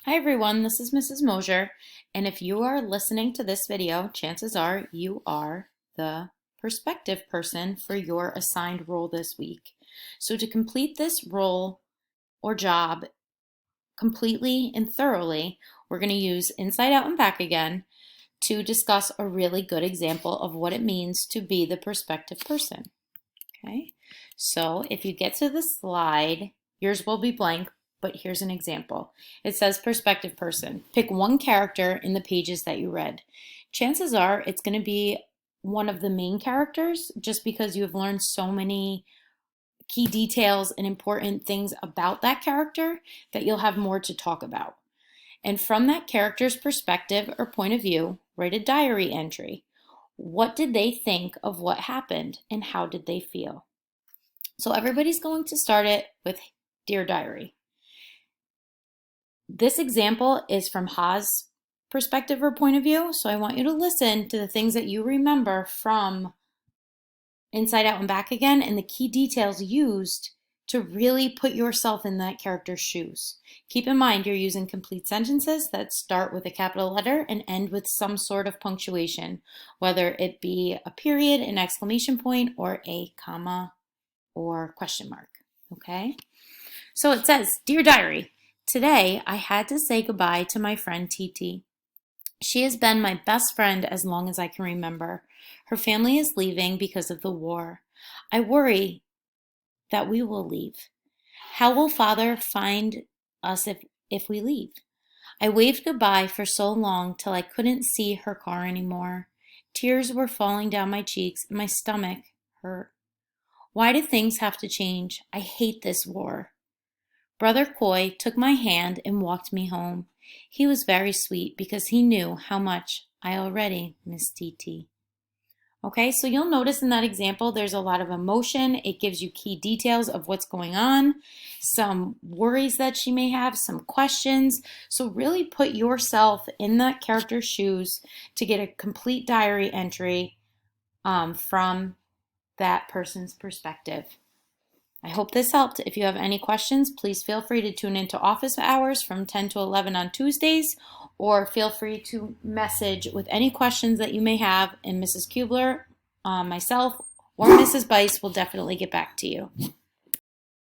Hi everyone, this is Mrs. Mosier, and if you are listening to this video, chances are you are the perspective person for your assigned role this week. So to complete this role or job completely and thoroughly, we're going to use Inside Out and Back Again to discuss a really good example of what it means to be the perspective person. Okay, so if you get to the slide, yours will be blank, but here's an example. It says perspective person. Pick one character in the pages that you read. Chances are it's going to be one of the main characters just because you have learned so many key details and important things about that character that you'll have more to talk about. And from that character's perspective or point of view, write a diary entry. What did they think of what happened and how did they feel? So everybody's going to start it with Dear Diary. This example is from Ha's perspective or point of view, so I want you to listen to the things that you remember from Inside Out and Back Again and the key details used to really put yourself in that character's shoes. Keep in mind you're using complete sentences that start with a capital letter and end with some sort of punctuation, whether it be a period, an exclamation point, or a comma or question mark, okay? So it says, Dear Diary, today I had to say goodbye to my friend TT. She has been my best friend as long as I can remember. Her family is leaving because of the war. I worry that we will leave. How will Father find us if we leave? I waved goodbye for so long till I couldn't see her car anymore. Tears were falling down my cheeks and my stomach hurt. Why do things have to change? I hate this war. Brother Coy took my hand and walked me home. He was very sweet because he knew how much I already miss TT. Okay, so you'll notice in that example there's a lot of emotion. It gives you key details of what's going on, some worries that she may have, some questions. So really put yourself in that character's shoes to get a complete diary entry from that person's perspective. I hope this helped. If you have any questions, please feel free to tune into office hours from 10 to 11 on Tuesdays, or feel free to message with any questions that you may have, and Mrs. Kubler, myself, or Mrs. Bice will definitely get back to you.